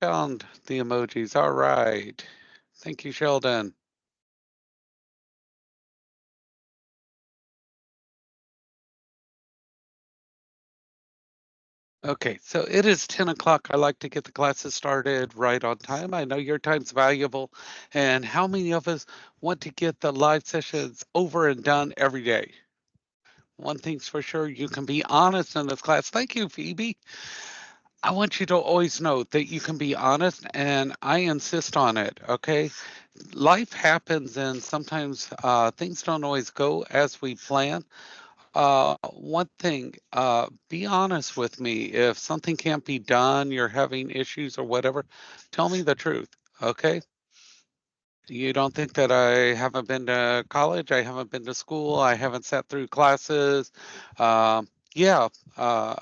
Found the emojis. All right. Thank you, Sheldon. Okay, so it is 10 o'clock. I like to get the classes started right on time. I know your time's valuable. And how many of us want to get the live sessions over and done every day? One thing's for sure, you can be honest in this class. Thank you, Phoebe. I want you to always know that you can be honest, and I insist on it, okay? Life happens, and sometimes things don't always go as we plan. One thing, be honest with me. If something can't be done, you're having issues or whatever, tell me the truth, okay? You don't think that I haven't been to college, I haven't been to school, I haven't sat through classes. Yeah, uh,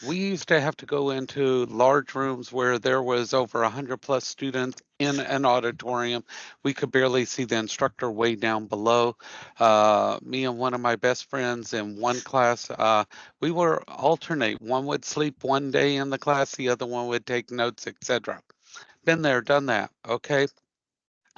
we used to have to go into large rooms where there was over 100 plus students in an auditorium. We could barely see the instructor way down below. Me and one of my best friends in one class, we were alternate. One would sleep one day in the class, the other one would take notes, etc. Been there, done that. Okay.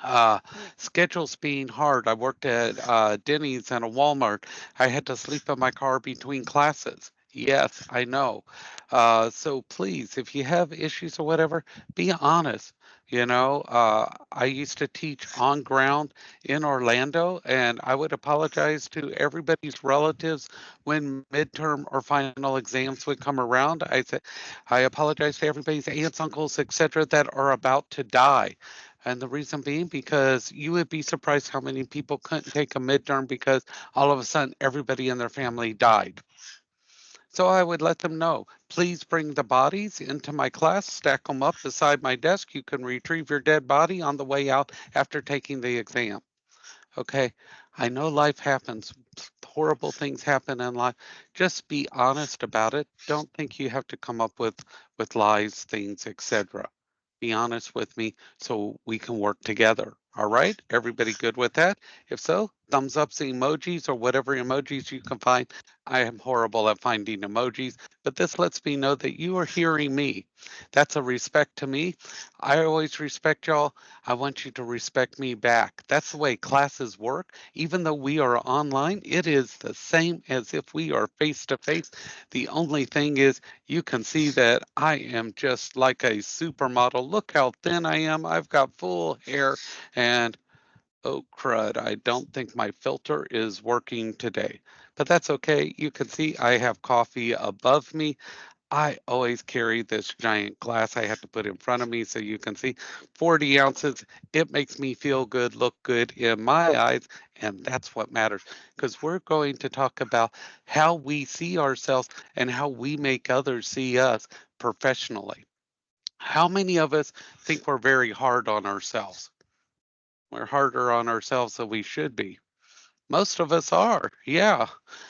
Uh, Schedules being hard. I worked at Denny's and a Walmart. I had to sleep in my car between classes. Yes, I know. So please, if you have issues or whatever, be honest. I used to teach on ground in Orlando, and I would apologize to everybody's relatives when midterm or final exams would come around. I apologize to everybody's aunts, uncles, etc., that are about to die. And the reason being because you would be surprised how many people couldn't take a midterm because all of a sudden everybody in their family died. So I would let them know, please bring the bodies into my class, stack them up beside my desk. You can retrieve your dead body on the way out after taking the exam. Okay. I know life happens. Horrible things happen in life. Just be honest about it. Don't think you have to come up with lies, things, etc. Be honest with me so we can work together. All right? Everybody good with that? If so, thumbs ups, emojis, or whatever emojis you can find. I am horrible at finding emojis, but this lets me know that you are hearing me. That's a respect to me. I always respect y'all. I want you to respect me back. That's the way classes work. Even though we are online, it is the same as if we are face to face. The only thing is, you can see that I am just like a supermodel. Look how thin I am. I've got full hair and oh crud, I don't think my filter is working today. But that's okay. You can see I have coffee above me. I always carry this giant glass I have to put in front of me so you can see 40 ounces. It makes me feel good, look good in my eyes, and that's what matters because we're going to talk about how we see ourselves and how we make others see us professionally. How many of us think we're very hard on ourselves? We're harder on ourselves than we should be. Most of us are, yeah.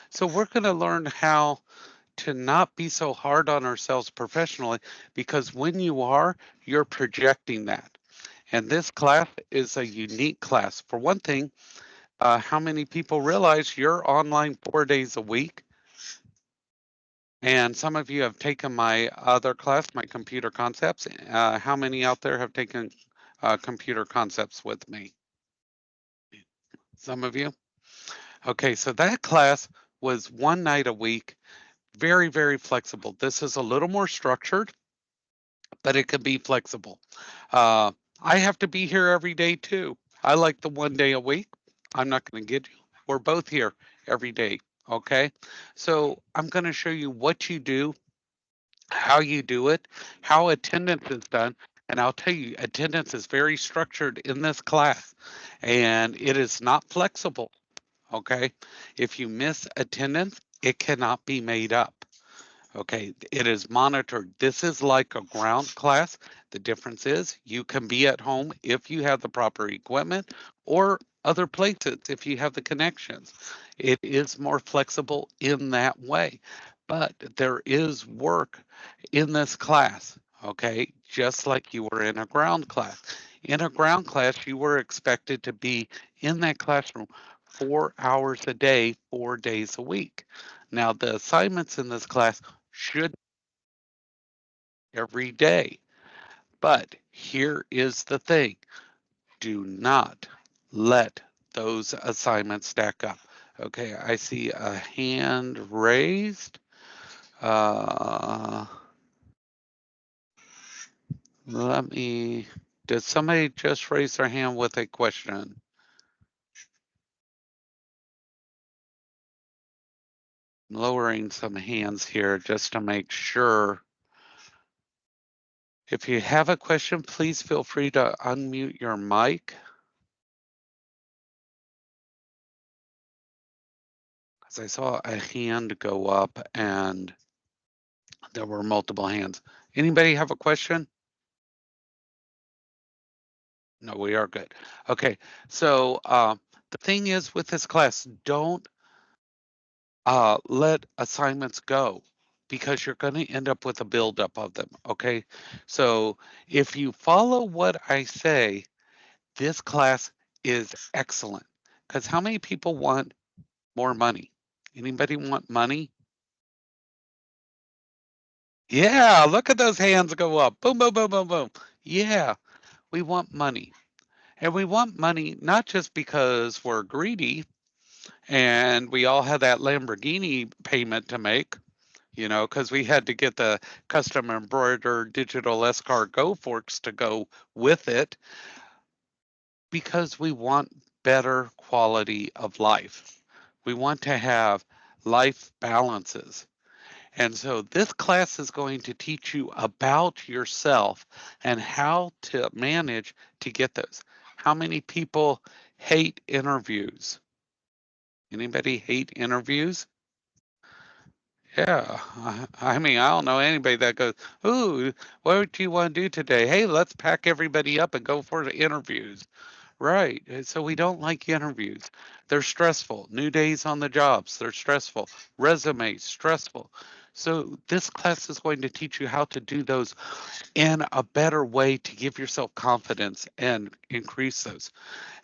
So we're going to learn how to not be so hard on ourselves professionally because when you are, you're projecting that. And this class is a unique class. For one thing, how many people realize you're online 4 days a week? And some of you have taken my other class, my computer concepts. How many out there have taken computer concepts with me? Some of you? Okay, so that class was one night a week, very, very flexible. This is a little more structured, but it can be flexible. Uh, I have to be here every day too. I like the 1 day a week. I'm not going to get you. We're both here every day. Okay. So I'm going to show you what you do, how you do it, how attendance is done. And I'll tell you, attendance is very structured in this class and it is not flexible. Okay. If you miss attendance, it cannot be made up. Okay, it is monitored. This is like a ground class. The difference is you can be at home if you have the proper equipment or other places if you have the connections. It is more flexible in that way. But there is work in this class, okay, just like you were in a ground class. In a ground class, you were expected to be in that classroom 4 hours a day, 4 days a week. Now, the assignments in this class should every day. But here is the thing. Do not let those assignments stack up. Okay, I see a hand raised. Uh, did somebody just raise their hand with a question? I'm lowering some hands here just to make sure. If you have a question, please feel free to unmute your mic. Because I saw a hand go up and there were multiple hands. Anybody have a question? No, we are good. Okay, so the thing is with this class, don't let assignments go because you're going to end up with a buildup of them. Okay, so if you follow what I say, this class is excellent. Because how many people want more money? Anybody want money? Yeah, look at those hands go up. Boom, boom, boom, boom, boom. Yeah, we want money. And we want money not just because we're greedy and we all had that Lamborghini payment to make, because we had to get the custom embroidered digital escargot forks to go with it because we want better quality of life. We want to have life balances. And so this class is going to teach you about yourself and how to manage to get those. How many people hate interviews? Anybody hate interviews? Yeah, I mean, I don't know anybody that goes, "Ooh, what do you want to do today? Hey, let's pack everybody up and go for the interviews." Right. So we don't like interviews. They're stressful. New days on the jobs, they're stressful. Resumes, stressful. So this class is going to teach you how to do those in a better way to give yourself confidence and increase those.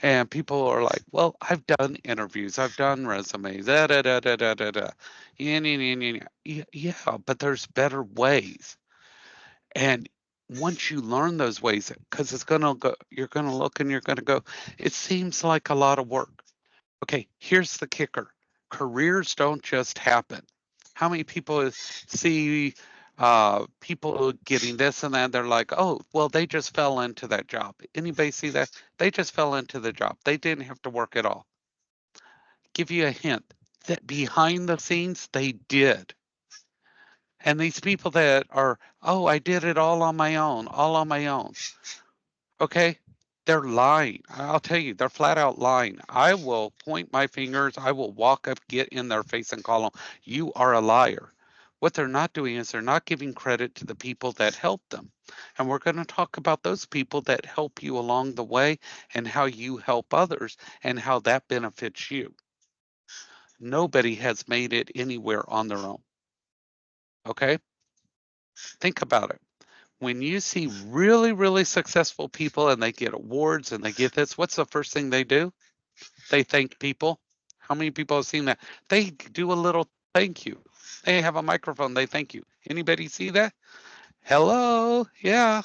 And people are like, well, I've done interviews, I've done resumes, da da da da da da da. Yeah, but there's better ways. And once you learn those ways, because it's gonna go, you're gonna look and you're gonna go, it seems like a lot of work. Okay, here's the kicker. Careers don't just happen. How many people see people getting this and that? They're like, oh, well, they just fell into that job. Anybody see that? They just fell into the job. They didn't have to work at all. Give you a hint that behind the scenes, they did. And these people that are, oh, I did it all on my own, all on my own. Okay, they're lying. I'll tell you, they're flat out lying. I will point my fingers, I will walk up, get in their face, and call them, you are a liar. What they're not doing is they're not giving credit to the people that helped them. And we're going to talk about those people that help you along the way and how you help others and how that benefits you. Nobody has made it anywhere on their own. Okay? Think about it. When you see really, really successful people and they get awards and they get this, what's the first thing they do? They thank people. How many people have seen that? They do a little thank you. They have a microphone, they thank you. Anybody see that? Hello? Yeah.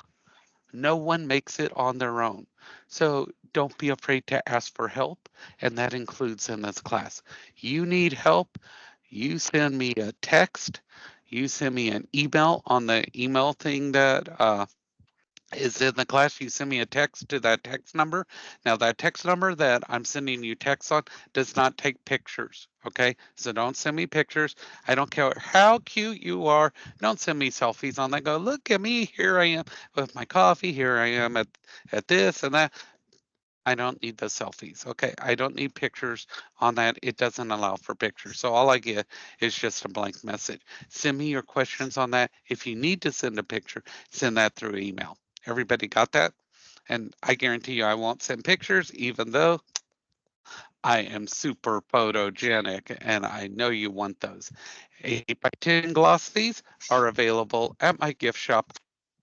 No one makes it on their own. So don't be afraid to ask for help, and that includes in this class. You need help, you send me a text, you send me an email on the email thing that is in the class. You send me a text to that text number. Now, that text number that I'm sending you text on does not take pictures. Okay, so don't send me pictures. I don't care how cute you are. Don't send me selfies on that. Go, look at me. Here I am with my coffee. Here I am at this and that. I don't need the selfies. Okay, I don't need pictures on that. It doesn't allow for pictures. So all I get is just a blank message. Send me your questions on that. If you need to send a picture, send that through email. Everybody got that? And I guarantee you I won't send pictures, even though I am super photogenic and I know you want those. 8x10 glossies are available at my gift shop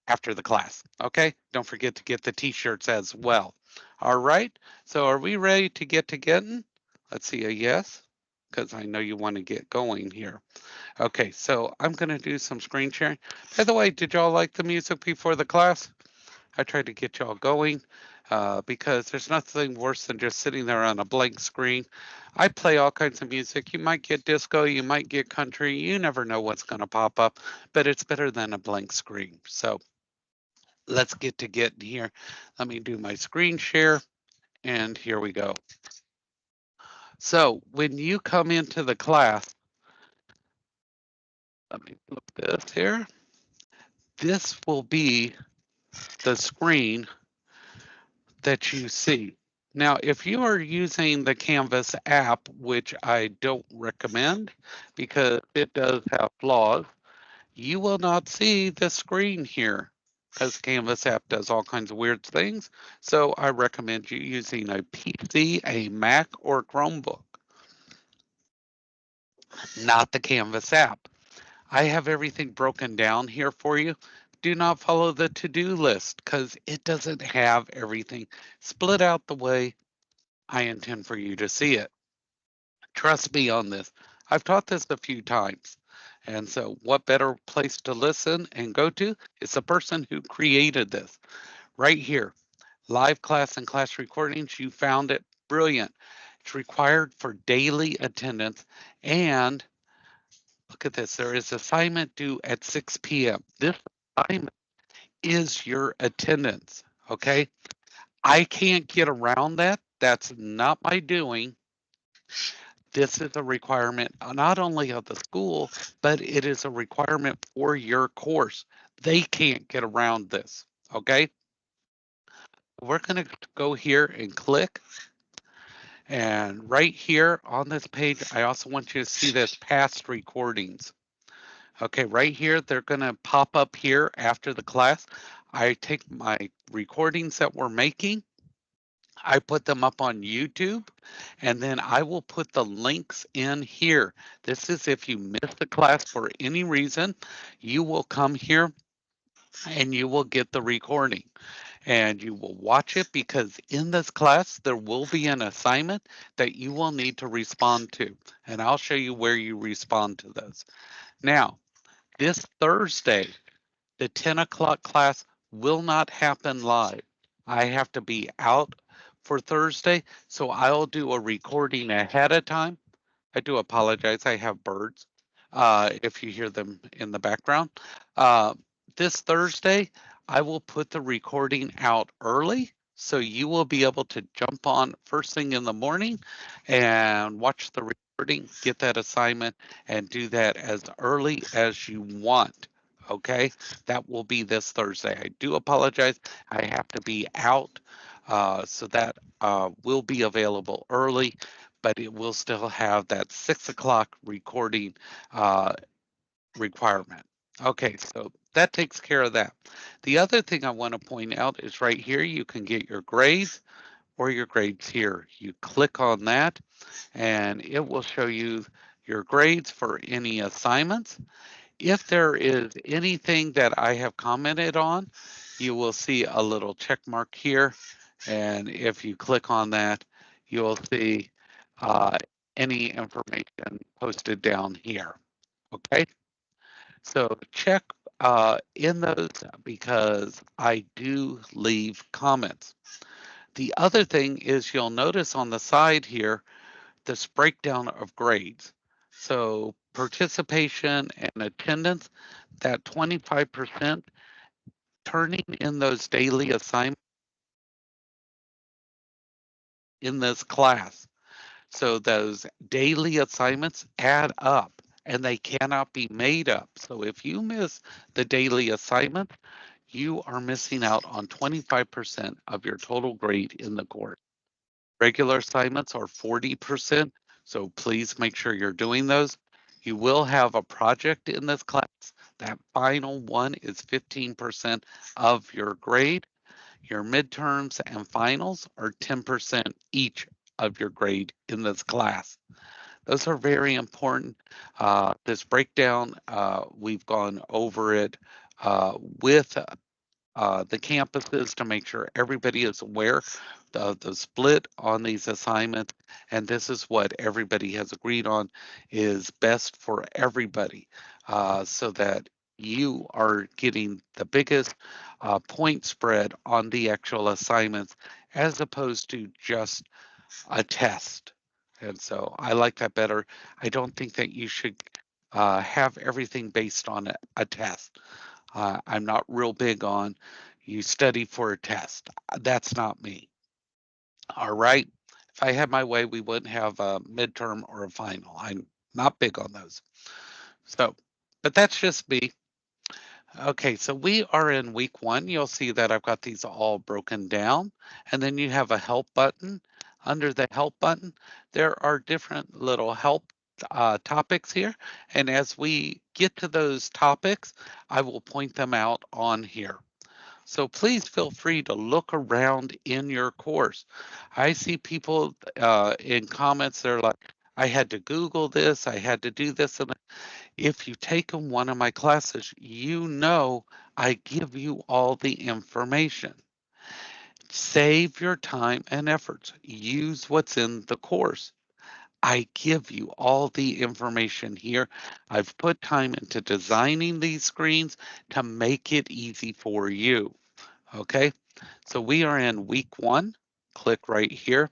after the class. Okay, don't forget to get the t-shirts as well. All right, so are we ready to get to getting? Let's see a yes, because I know you want to get going here. Okay, so I'm going to do some screen sharing. By the way, did y'all like the music before the class? I try to get y'all going because there's nothing worse than just sitting there on a blank screen. I play all kinds of music. You might get disco, you might get country. You never know what's going to pop up, but it's better than a blank screen. So let's get to getting here. Let me do my screen share, and here we go. So when you come into the class, let me flip this here. This will be the screen that you see. Now, if you are using the Canvas app, which I don't recommend because it does have flaws, you will not see the screen here because Canvas app does all kinds of weird things. So I recommend you using a PC, a Mac, or Chromebook, not the Canvas app. I have everything broken down here for you. Do not follow the to-do list because it doesn't have everything split out the way I intend for you to see it. Trust me on this. I've taught this a few times. And so, what better place to listen and go to? It's the person who created this right here. Live class and class recordings. You found it brilliant. It's required for daily attendance. And look at this, there is assignment due at 6 p.m. This assignment is your attendance. Okay. I can't get around that. That's not my doing. This is a requirement not only of the school, but it is a requirement for your course. They can't get around this. Okay. We're going to go here and click. And right here on this page, I also want you to see this past recordings. Okay, right here, they're going to pop up here after the class. I take my recordings that we're making, I put them up on YouTube, and then I will put the links in here. This is if you miss the class for any reason, you will come here and you will get the recording and you will watch it because in this class there will be an assignment that you will need to respond to, and I'll show you where you respond to those. Now, this Thursday, the 10 o'clock class will not happen live. I have to be out for Thursday, so I'll do a recording ahead of time. I do apologize. I have birds if you hear them in the background. Uh, this Thursday, I will put the recording out early. So you will be able to jump on first thing in the morning and watch the recording, get that assignment, and do that as early as you want. Okay, that will be this Thursday. I do apologize. I have to be out, so that will be available early, but it will still have that 6 o'clock recording uh, requirement. Okay, so that takes care of that. The other thing I want to point out is right here, you can get your grades or your grades here. You click on that and it will show you your grades for any assignments. If there is anything that I have commented on, you will see a little check mark here. And if you click on that, you'll see uh, any information posted down here. Okay, so check in those because I do leave comments. The other thing is you'll notice on the side here, this breakdown of grades. So participation and attendance, that 25% turning in those daily assignments in this class. So those daily assignments add up and they cannot be made up. So if you miss the daily assignment, you are missing out on 25% of your total grade in the course. Regular assignments are 40%, so please make sure you're doing those. You will have a project in this class. That final one is 15% of your grade. Your midterms and finals are 10% each of your grade in this class. Those are very important. This breakdown, we've gone over it with the campuses to make sure everybody is aware of the split on these assignments. And this is what everybody has agreed on is best for everybody so that you are getting the biggest point spread on the actual assignments as opposed to just a test. And so I like that better. I don't think that you should have everything based on a test. I'm not real big on you study for a test. That's not me. All right. If I had my way, we wouldn't have a midterm or a final. I'm not big on those. So, but that's just me. Okay, so we are in week one. You'll see that I've got these all broken down. And then you have a help button. Under the help button, there are different little help topics here. And as we get to those topics, I will point them out on here. So please feel free to look around in your course. I see people in comments, they're like, I had to Google this, I had to do this. And if you've taken one of my classes, you know I give you all the information. Save your time and efforts. Use what's in the course. I give you all the information here. I've put time into designing these screens to make it easy for you. Okay, so we are in week one. Click right here.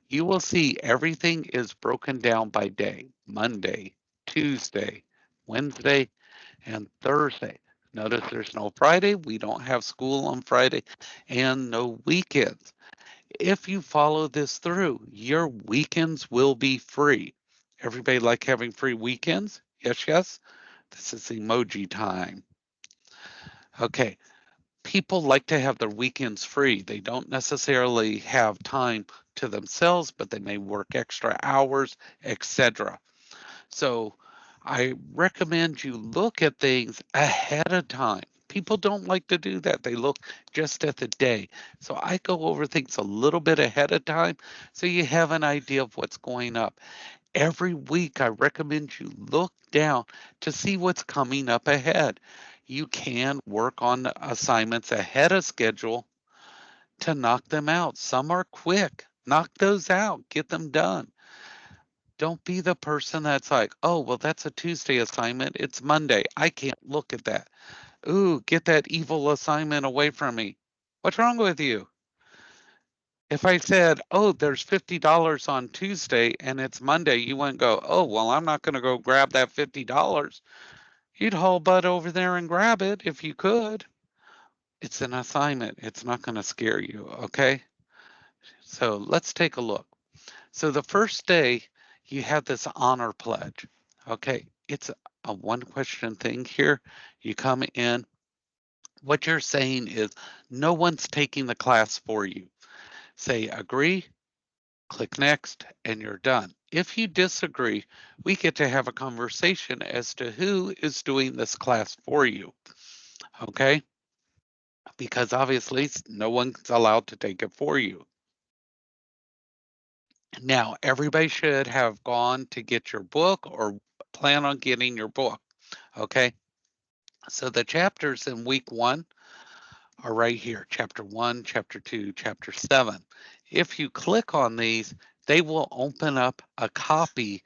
You will see everything is broken down by day: Monday, Tuesday, Wednesday, and Thursday. Notice there's no Friday. We don't have school on Friday, and no weekends. If you follow this through, your weekends will be free. Everybody like having free weekends? Yes, yes. This is emoji time. Okay, people like to have their weekends free. They don't necessarily have time to themselves, but they may work extra hours, etc. So I recommend you look at things ahead of time. People don't like to do that. They look just at the day. So I go over things a little bit ahead of time so you have an idea of what's going up. Every week, I recommend you look down to see what's coming up ahead. You can work on assignments ahead of schedule to knock them out. Some are quick. Knock those out, get them done. Don't be the person that's like, oh, well, that's a Tuesday assignment. It's Monday. I can't look at that. Ooh, get that evil assignment away from me. What's wrong with you? If I said, oh, there's $50 on Tuesday and it's Monday, you wouldn't go, oh, well, I'm not going to go grab that $50. You'd haul butt over there and grab it if you could. It's an assignment. It's not going to scare you. Okay. So let's take a look. So the first day, you have this honor pledge. Okay. It's a one question thing here. You come in. What you're saying is no one's taking the class for you. Say agree, click next, and you're done. If you disagree, we get to have a conversation as to who is doing this class for you. Okay. Because obviously no one's allowed to take it for you. Now, everybody should have gone to get your book or plan on getting your book. Okay. So the chapters in week one are right here: chapter one, chapter two, chapter seven. If you click on these, they will open up a copy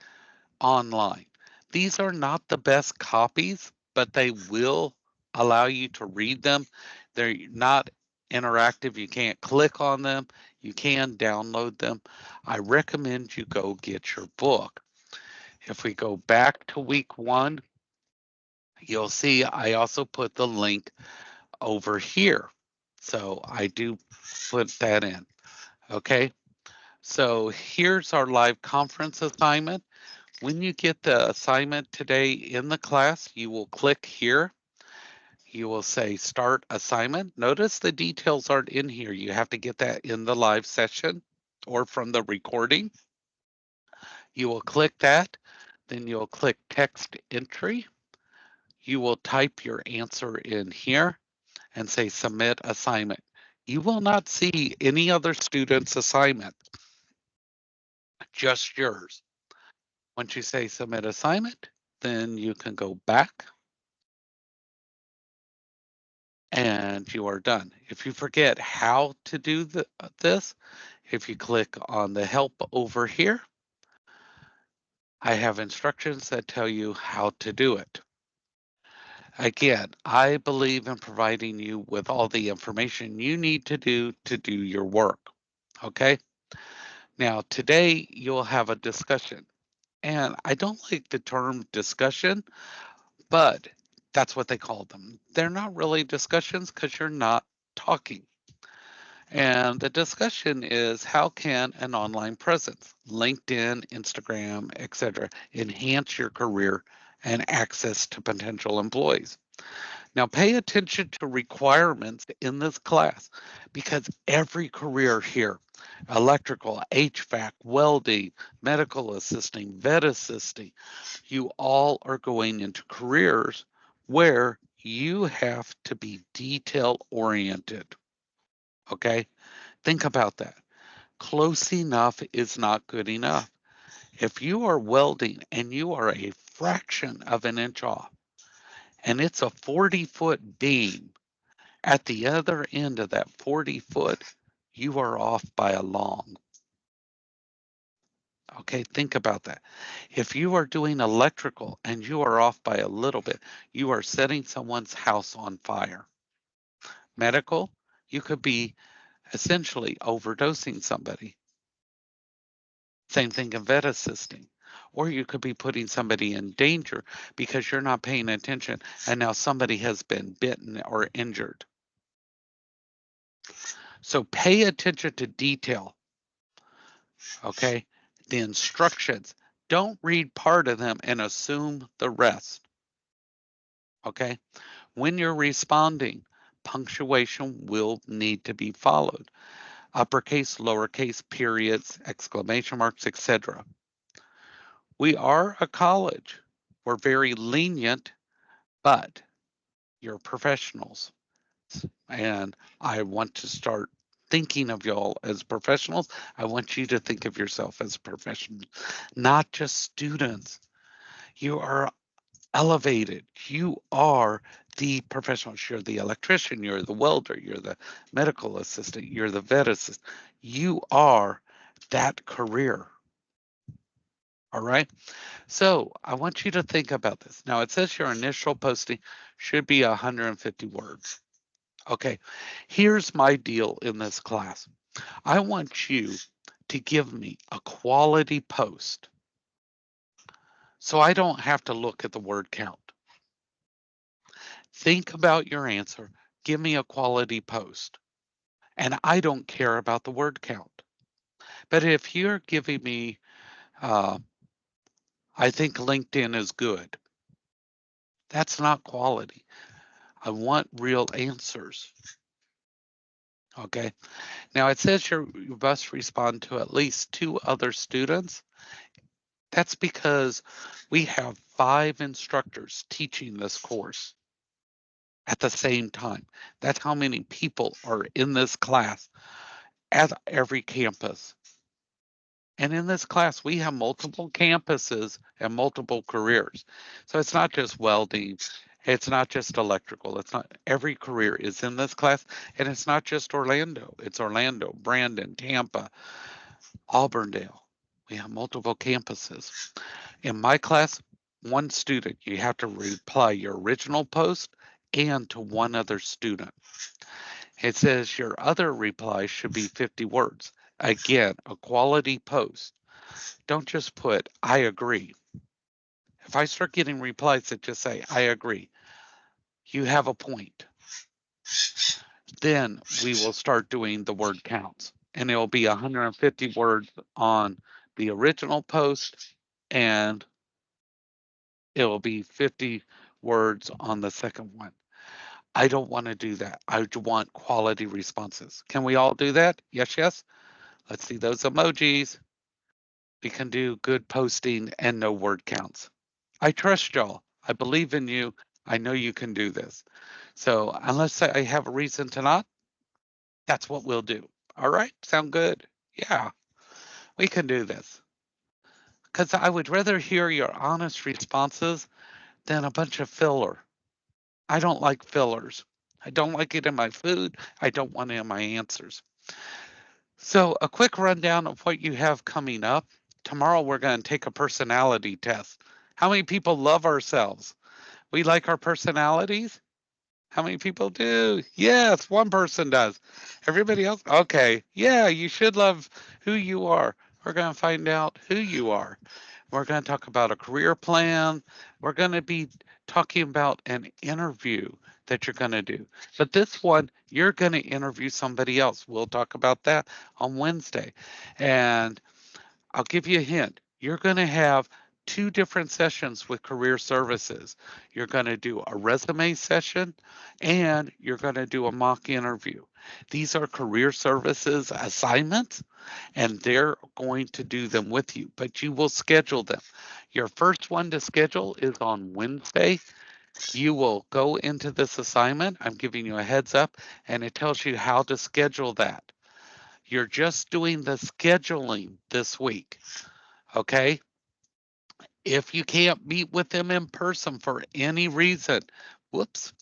online. These are not the best copies, but they will allow you to read them. They're not interactive. You can't click on them. You can download them. I recommend you go get your book. If we go back to week one, you'll see I also put the link over here. So I do put that in. Okay. So here's our live conference assignment. When you get the assignment today in the class, you will click here. You will say start assignment. Notice the details aren't in here. You have to get that in the live session or from the recording. You will click that. Then you'll click text entry. You will type your answer in here and say submit assignment. You will not see any other student's assignment, just yours. Once you say submit assignment, then you can go back and you are done. If you forget how to do this, if you click on the help over here, I have instructions that tell you how to do it. Again, I believe in providing you with all the information you need to do your work. Okay? Now, today you'll have a discussion. And I don't like the term discussion, but that's what they call them. They're not really discussions because you're not talking. And the discussion is how can an online presence, LinkedIn, Instagram, etc., enhance your career and access to potential employees? Now, pay attention to requirements in this class because every career here, electrical, HVAC, welding, medical assisting, vet assisting, you all are going into careers where you have to be detail oriented. Okay? Think about that. Close enough is not good enough. If you are welding and you are a fraction of an inch off, and it's a 40-foot beam, at the other end of that 40 foot, you are off by a long. Okay, think about that. If you are doing electrical and you are off by a little bit, you are setting someone's house on fire. Medical, you could be essentially overdosing somebody. Same thing in vet assisting. Or you could be putting somebody in danger because you're not paying attention and now somebody has been bitten or injured. So pay attention to detail, okay? The instructions. Don't read part of them and assume the rest, okay? When you're responding, punctuation will need to be followed. Uppercase, lowercase, periods, exclamation marks, etc. We are a college. We're very lenient, but you're professionals. And I want to start thinking of y'all as professionals. I want you to think of yourself as professionals, not just students. You are elevated. You are the professionals. You're the electrician, you're the welder, you're the medical assistant, you're the vet assistant. You are that career. All right. So I want you to think about this. Now it says your initial posting should be 150 words. Okay. Here's my deal in this class. I want you to give me a quality post so I don't have to look at the word count. Think about your answer. Give me a quality post. And I don't care about the word count. But if you're giving me, uh, I think LinkedIn is good, that's not quality. I want real answers. Okay. Now it says you must respond to at least 2 other students. That's because we have 5 instructors teaching this course at the same time. That's how many people are in this class at every campus. And in this class, we have multiple campuses and multiple careers. So it's not just welding, it's not just electrical. It's not every career is in this class. And it's not just Orlando, it's Orlando, Brandon, Tampa, Auburndale. We have multiple campuses. In my class, 1 student, you have to reply your original post and to 1 other student. It says your other reply should be 50 words. Again, a quality post. Don't just put, I agree. If I start getting replies that just say, I agree, you have a point. Then we will start doing the word counts. And it will be 150 words on the original post, and it will be 50 words on the second one. I don't want to do that. I want quality responses. Can we all do that? Yes, yes. Let's see those emojis. We can do good posting and no word counts. I trust y'all. I believe in you. I know you can do this. So unless I have a reason to not, that's what we'll do. All right. Sound good? Yeah, we can do this. Because I would rather hear your honest responses than a bunch of filler. I don't like fillers. I don't like it in my food. I don't want it in my answers. So, a quick rundown of what you have coming up. Tomorrow, we're going to take a personality test. How many people love ourselves? We like our personalities? How many people do? Yes, one person does. Everybody else? Okay. Yeah, you should love who you are. We're going to find out who you are. We're going to talk about a career plan. We're going to be talking about an interview that you're going to do. But this one, you're going to interview somebody else. We'll talk about that on Wednesday. And I'll give you a hint. You're going to have two different sessions with career services. You're going to do a resume session and you're going to do a mock interview. These are career services assignments and they're going to do them with you, but you will schedule them. Your first one to schedule is on Wednesday. You will go into this assignment. I'm giving you a heads up, and it tells you how to schedule that. You're just doing the scheduling this week, okay? If you can't meet with them in person for any reason, whoops,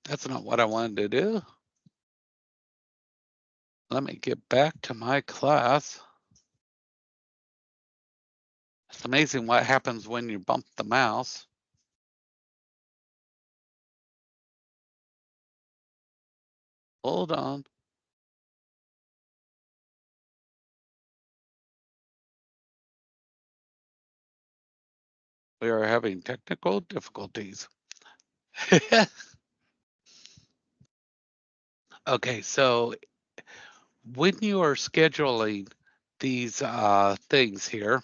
that's not what I wanted to do. Let me get back to my class. It's amazing what happens when you bump the mouse. Hold on. We are having technical difficulties. Okay, so when you are scheduling these things here,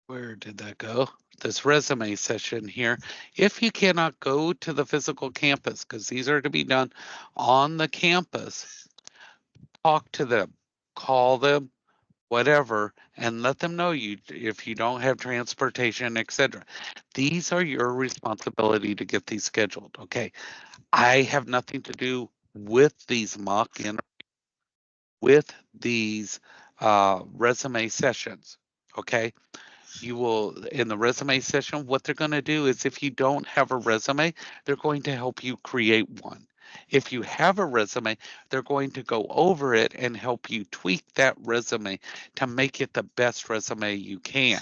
where did that go? This resume session here. If you cannot go to the physical campus, because these are to be done on the campus, talk to them, call them, whatever, and let them know you if you don't have transportation, etc. These are your responsibility to get these scheduled. Okay. I have nothing to do with these with these resume sessions. Okay. You will, in the resume session, what they're going to do is if you don't have a resume, they're going to help you create one. If you have a resume, they're going to go over it and help you tweak that resume to make it the best resume you can.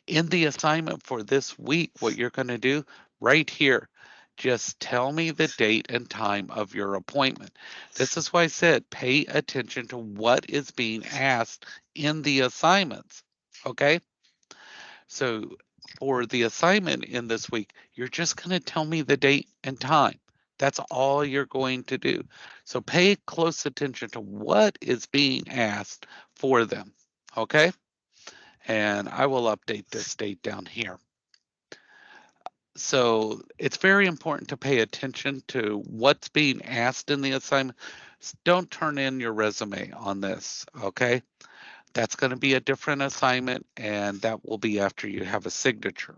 In the assignment for this week, what you're going to do right here, just tell me the date and time of your appointment. This is why I said pay attention to what is being asked in the assignments. Okay. So for the assignment in this week, you're just going to tell me the date and time. That's all you're going to do. So pay close attention to what is being asked for them. Okay. And I will update this date down here. So it's very important to pay attention to what's being asked in the assignment. Don't turn in your resume on this, okay? That's going to be a different assignment, and that will be after you have a signature.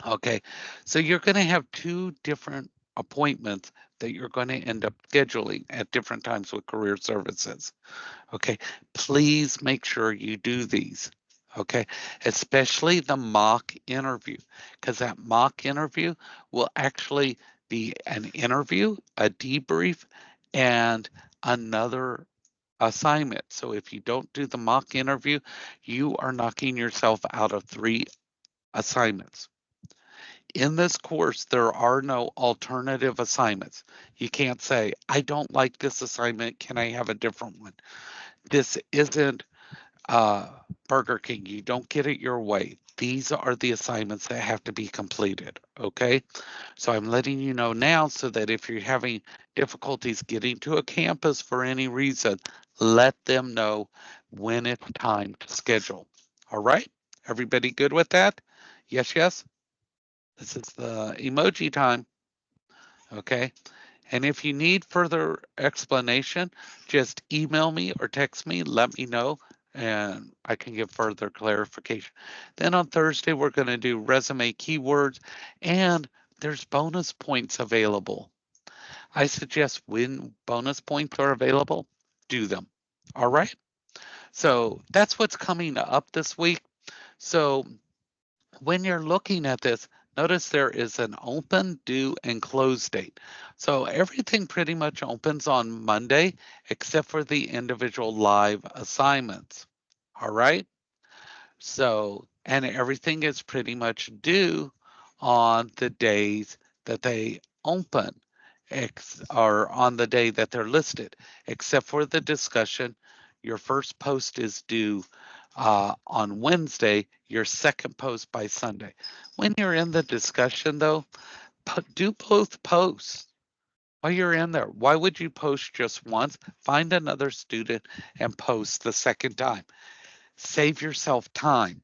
Okay, so you're going to have two different appointments that you're going to end up scheduling at different times with career services. Okay, please make sure you do these. Okay, especially the mock interview, because that mock interview will actually be an interview, a debrief, and another assignment. So if you don't do the mock interview, you are knocking yourself out of 3 assignments. In this course, there are no alternative assignments. You can't say, I don't like this assignment. Can I have a different one? This isn't uh, Burger King. You don't get it your way. These are the assignments that have to be completed. Okay. So I'm letting you know now so that if you're having difficulties getting to a campus for any reason, let them know when it's time to schedule. All right. Everybody good with that? Yes, yes. This is the emoji time. Okay. And if you need further explanation, just email me or text me, let me know, and I can give further clarification. Then on Thursday, we're going to do resume keywords, and there's bonus points available. I suggest when bonus points are available, do them. All right. So that's what's coming up this week. So when you're looking at this, notice there is an open, due, and close date. So everything pretty much opens on Monday, except for the individual live assignments. All right. So, and everything is pretty much due on the days that they open, or on the day that they're listed, except for the discussion. Your first post is due on Wednesday, your second post by Sunday. When you're in the discussion, though, do both posts while you're in there. Why would you post just once? Find another student and post the second time. Save yourself time.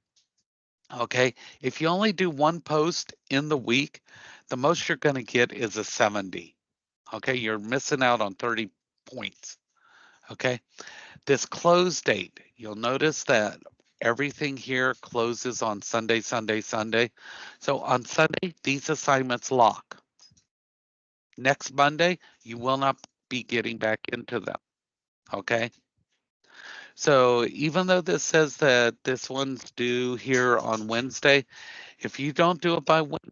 Okay. If you only do one post in the week, the most you're going to get is a 70. Okay. You're missing out on 30 points. Okay. This close date, you'll notice that everything here closes on Sunday, Sunday, Sunday. So on Sunday, these assignments lock. Next Monday, you will not be getting back into them. Okay. So even though this says that this one's due here on Wednesday, if you don't do it by Wednesday,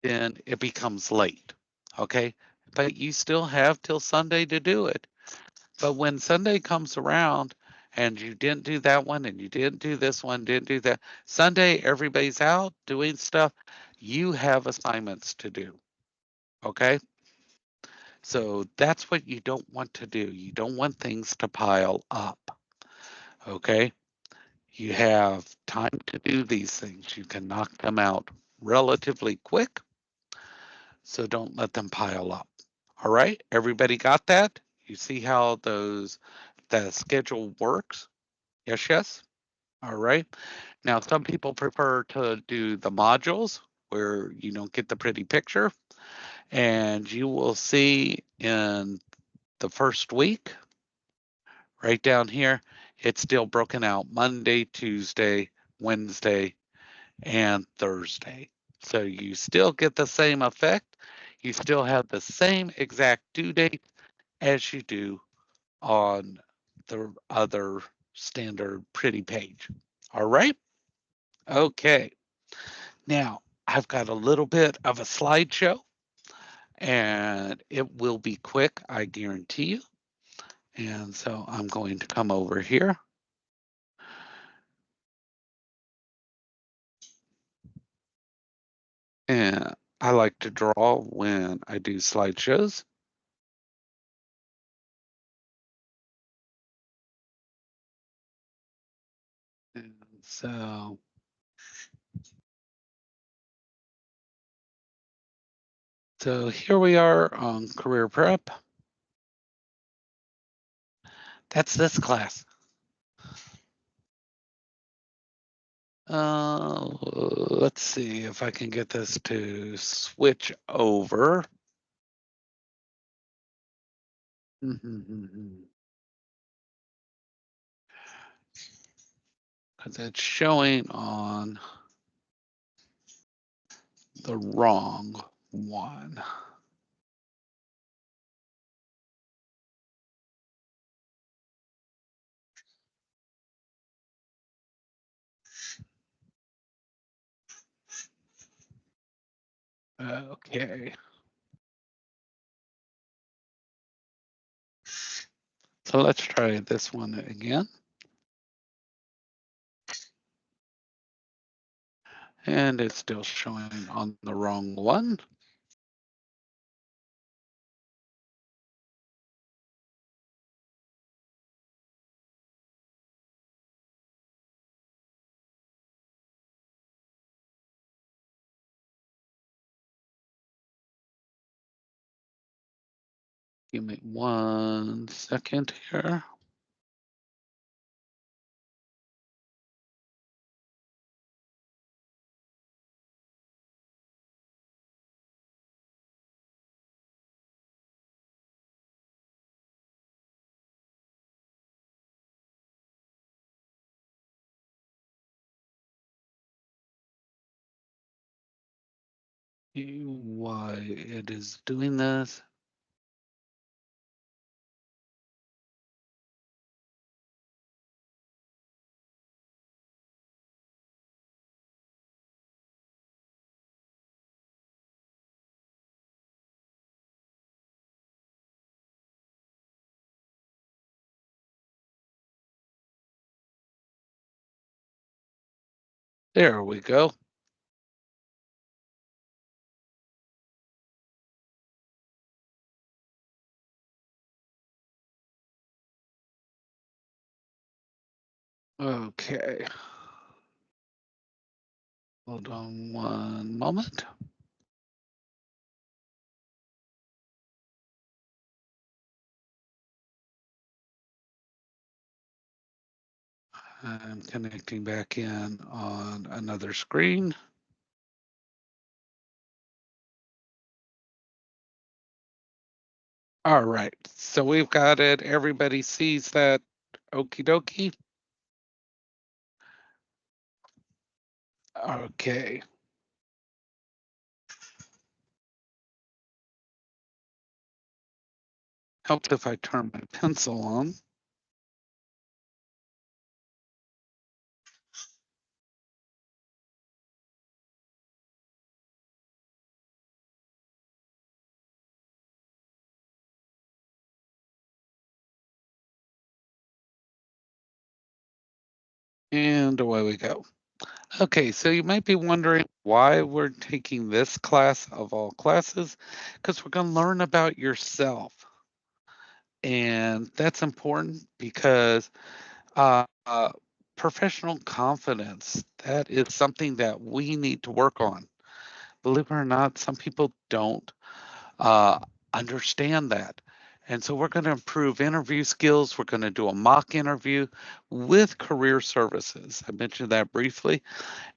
then it becomes late. Okay. But you still have till Sunday to do it. But when Sunday comes around and you didn't do that one and you didn't do this one, didn't do that, Sunday, everybody's out doing stuff. You have assignments to do. Okay. So that's what you don't want to do. You don't want things to pile up. Okay. You have time to do these things. You can knock them out relatively quick. So don't let them pile up. All right. Everybody got that? You see how the schedule works? Yes, yes. All right. Now, some people prefer to do the modules where you don't get the pretty picture. And you will see in the first week, right down here, it's still broken out Monday, Tuesday, Wednesday, and Thursday. So you still get the same effect. You still have the same exact due date as you do on the other standard pretty page. All right. Okay. Now, I've got a little bit of a slideshow and it will be quick, I guarantee you. And so I'm going to come over here. And I like to draw when I do slideshows. And so here we are on career prep. That's this class. Let's see if I can get this to switch over. Because it's showing on the wrong one. Okay. So let's try this one again. And it's still showing on the wrong one. Give me 1 second here. Why it is doing this. There we go. Okay. Hold on one moment. I'm connecting back in on another screen. All right. So we've got it. Everybody sees that. Okie dokie. Okay. Helps if I turn my pencil on. And away we go. Okay, so you might be wondering why we're taking this class of all classes, because we're going to learn about yourself. And that's important because uh, uh, professional confidence, that is something that we need to work on. Believe it or not, some people don't uh, understand that. And so we're going to improve interview skills. We're going to do a mock interview with career services. I mentioned that briefly.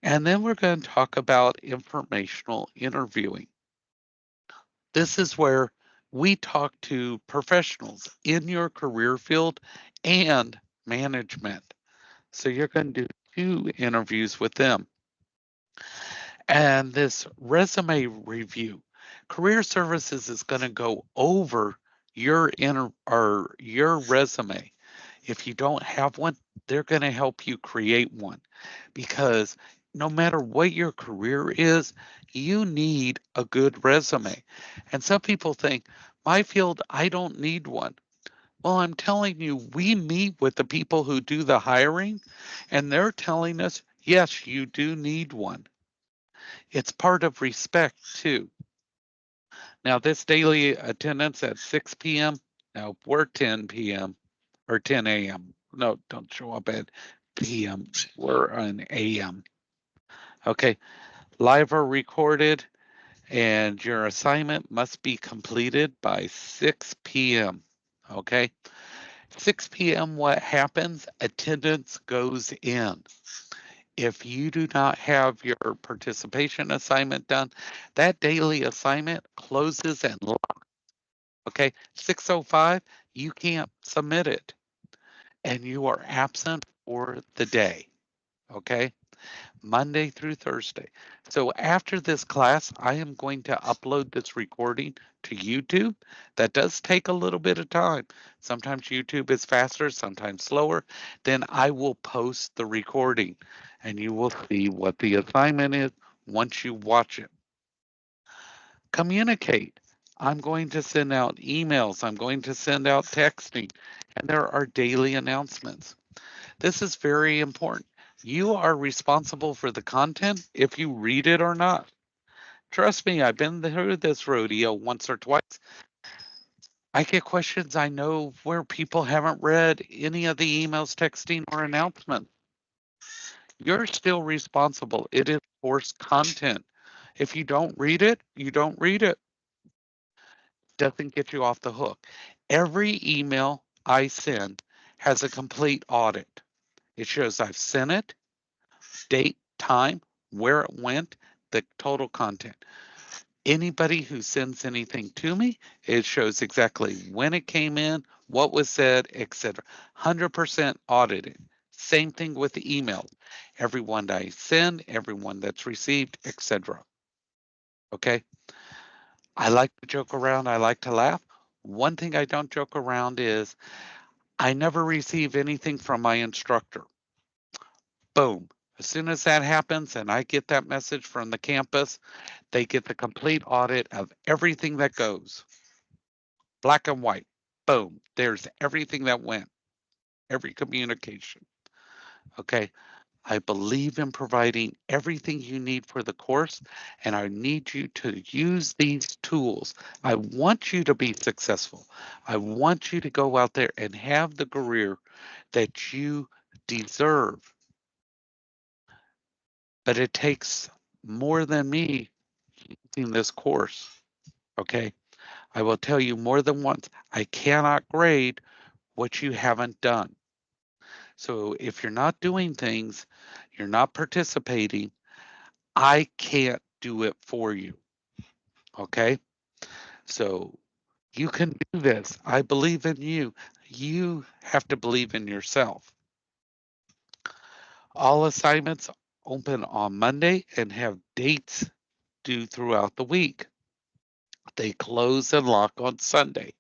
And then we're going to talk about informational interviewing. This is where we talk to professionals in your career field and management. So you're going to do two interviews with them. And this resume review, career services is going to go over your resume. If you don't have one, they're going to help you create one because no matter what your career is, you need a good resume. And some people think, my field, I don't need one. Well, I'm telling you, we meet with the people who do the hiring, and they're telling us, yes, you do need one. It's part of respect too. Now, this daily attendance at 6 p.m. Now we're 10 p.m. or 10 a.m. No, don't show up at p.m. We're on a.m. Okay, live or recorded, and your assignment must be completed by 6 p.m. Okay, 6 p.m. What happens? Attendance goes in. If you do not have your participation assignment done, that daily assignment closes and locks. Okay, 6:05, you can't submit it and you are absent for the day. Okay, Monday through Thursday. So after this class, I am going to upload this recording to YouTube. That does take a little bit of time. Sometimes YouTube is faster, sometimes slower. Then I will post the recording and you will see what the assignment is once you watch it. Communicate. I'm going to send out emails, I'm going to send out texting, and there are daily announcements. This is very important. You are responsible for the content if you read it or not. Trust me, I've been through this rodeo once or twice. I get questions I know where people haven't read any of the emails, texting, or announcements. You're still responsible. It is course content. If you don't read it, you don't read it. Doesn't get you off the hook. Every email I send has a complete audit. It shows I've sent it, date, time, where it went, the total content. Anybody who sends anything to me, it shows exactly when it came in, what was said, etc. 100% audited. Same thing with the email. Everyone I send, everyone that's received, etc. Okay. I like to joke around. I like to laugh. One thing I don't joke around is I never receive anything from my instructor. Boom. As soon as that happens and I get that message from the campus, they get the complete audit of everything that goes. Black and white. Boom. There's everything that went, every communication. Okay. I believe in providing everything you need for the course, and I need you to use these tools. I want you to be successful. I want you to go out there and have the career that you deserve. But it takes more than me in this course, okay? I will tell you more than once, I cannot grade what you haven't done. So if you're not doing things, you're not participating, I can't do it for you, okay? So you can do this. I believe in you. You have to believe in yourself. All assignments open on Monday and have dates due throughout the week. They close and lock on Sunday.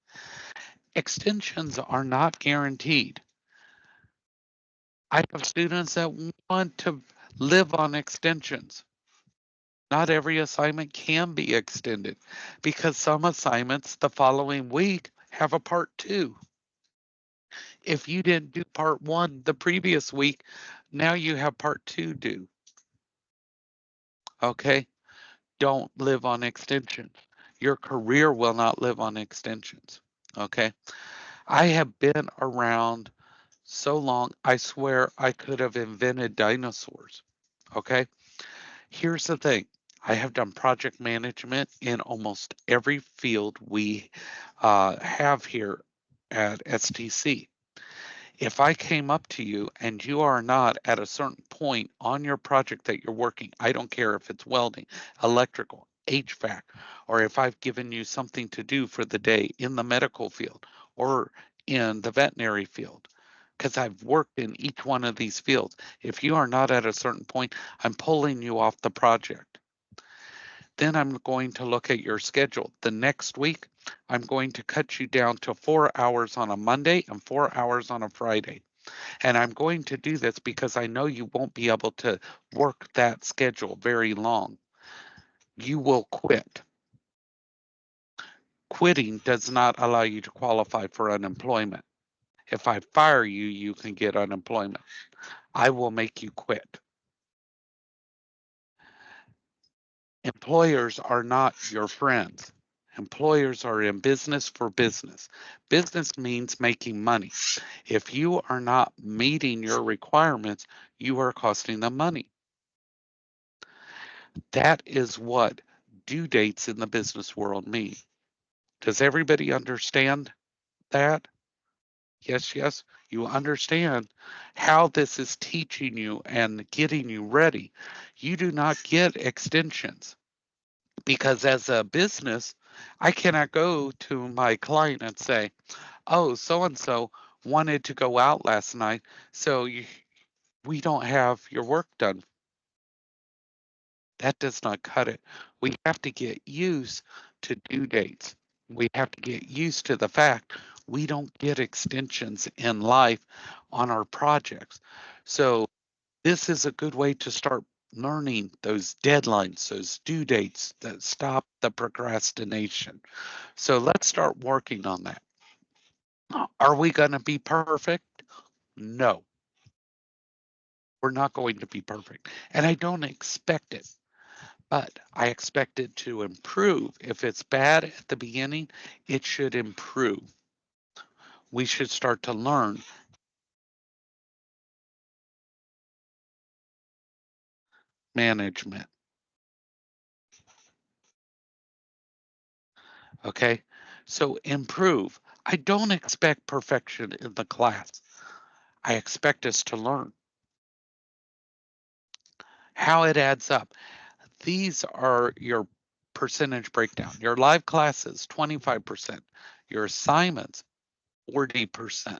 Extensions are not guaranteed. I have students that want to live on extensions. Not every assignment can be extended because some assignments the following week have a part two. If you didn't do part one the previous week, now you have part two due. Okay? Don't live on extensions. Your career will not live on extensions. Okay? I have been around so long, I swear I could have invented dinosaurs. Okay? Here's the thing. I have done project management in almost every field we have here at STC. If I came up to you and you are not at a certain point on your project that you're working, I don't care if it's welding, electrical, HVAC, or if I've given you something to do for the day in the medical field or in the veterinary field, because I've worked in each one of these fields. If you are not at a certain point, I'm pulling you off the project. Then I'm going to look at your schedule. The next week, I'm going to cut you down to 4 hours on a Monday and 4 hours on a Friday. And I'm going to do this because I know you won't be able to work that schedule very long. You will quit. Quitting does not allow you to qualify for unemployment. If I fire you, you can get unemployment. I will make you quit. Employers are not your friends. Employers are in business for business. Business means making money. If you are not meeting your requirements, you are costing them money. That is what due dates in the business world mean. Does everybody understand that? Yes, yes. You understand how this is teaching you and getting you ready. You do not get extensions because as a business, I cannot go to my client and say, oh, so and so wanted to go out last night, so we don't have your work done. That does not cut it. We have to get used to due dates. We have to get used to the fact we don't get extensions in life on our projects. So this is a good way to start learning those deadlines, those due dates that stop the procrastination. So let's start working on that. Are we going to be perfect? No, we're not going to be perfect. And I don't expect it. But I expect it to improve. If it's bad at the beginning, it should improve. We should start to learn management. Okay. So improve. I don't expect perfection in the class. I expect us to learn how it adds up. These are your percentage breakdown. Your live classes, 25%. Your assignments, 40%.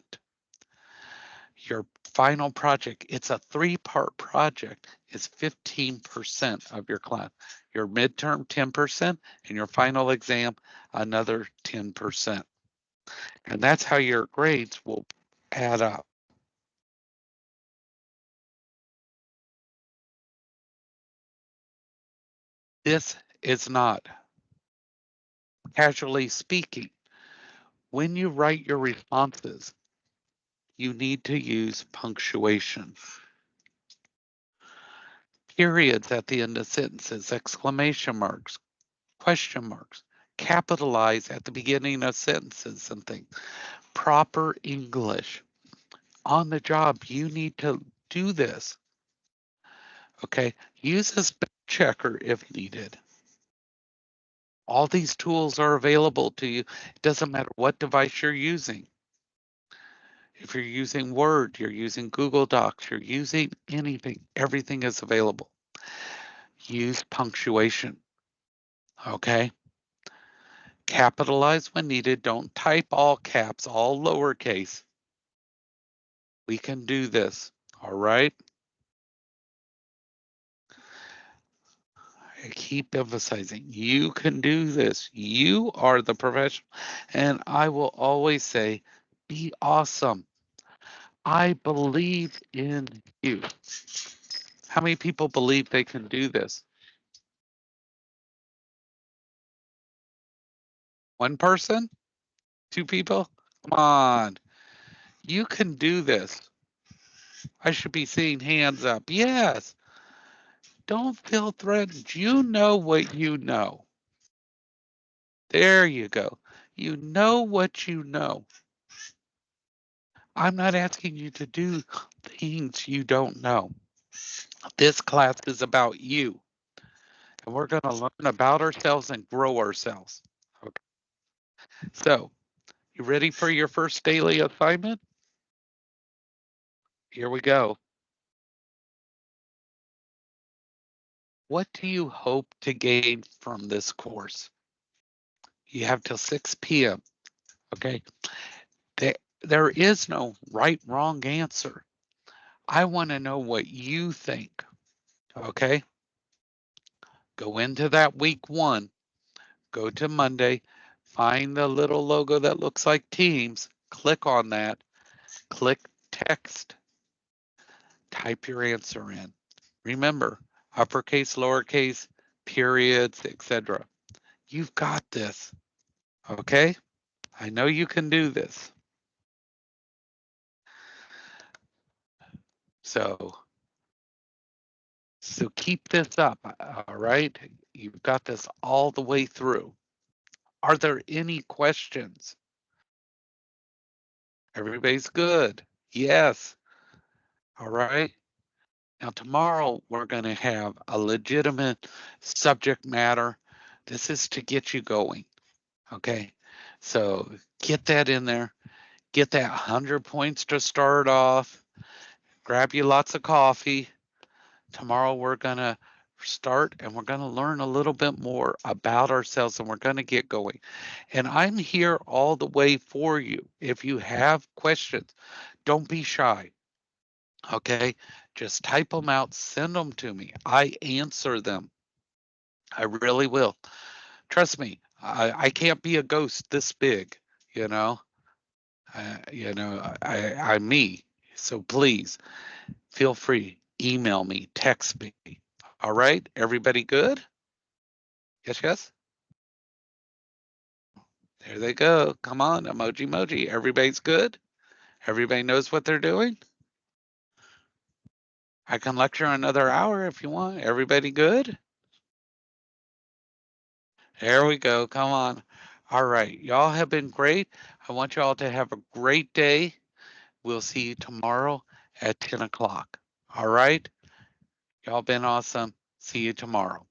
Your final project, it's a 3-part project, is 15% of your class. Your midterm, 10%, and your final exam, another 10%. And that's how your grades will add up. This is not casually speaking. When you write your responses, you need to use punctuation. Periods at the end of sentences, exclamation marks, question marks, capitalize at the beginning of sentences and things. Proper English. on the job, you need to do this. Okay, use a spell checker if needed. All these tools are available to you. It doesn't matter what device you're using. If you're using Word, you're using Google Docs, you're using anything, everything is available. Use punctuation. Okay. Capitalize when needed. Don't type all caps, all lowercase. We can do this. All right. I keep emphasizing you can do this. You are the professional. And I will always say, be awesome. I believe in you. How many people believe they can do this? One person? Two people? Come on. You can do this. I should be seeing hands up. Yes. Don't feel threatened. You know what you know. There you go. You know what you know. I'm not asking you to do things you don't know. This class is about you, and we're going to learn about ourselves and grow ourselves. Okay. So, you ready for your first daily assignment? Here we go. What do you hope to gain from this course? You have till 6 p.m. Okay. There is no right, wrong answer. I want to know what you think. Okay. Go into that week 1. Go to Monday. Find the little logo that looks like Teams. Click on that. Click text. Type your answer in. Remember, uppercase, lowercase, periods, etc. You've got this. Okay. I know you can do this. So keep this up, all right? You've got this all the way through. Are there any questions? Everybody's good. Yes. All right. Now tomorrow we're going to have a legitimate subject matter. This is to get you going. Okay. So get that in there. Get that 100 points to start off. Grab you lots of coffee. Tomorrow we're going to start and we're going to learn a little bit more about ourselves and we're going to get going. And I'm here all the way for you. If you have questions, don't be shy. Okay, just type them out, send them to me. I answer them. I really will. Trust me, I can't be a ghost this big, you know. I'm me. So please feel free, email me, text me. All right, everybody good? Yes, yes. There they go. Come on, emoji, emoji. Everybody's good. Everybody knows what they're doing. I can lecture another hour if you want. Everybody good? There we go. Come on. All right. Y'all have been great. I want y'all to have a great day. We'll see you tomorrow at 10 o'clock. All right. Y'all been awesome. See you tomorrow.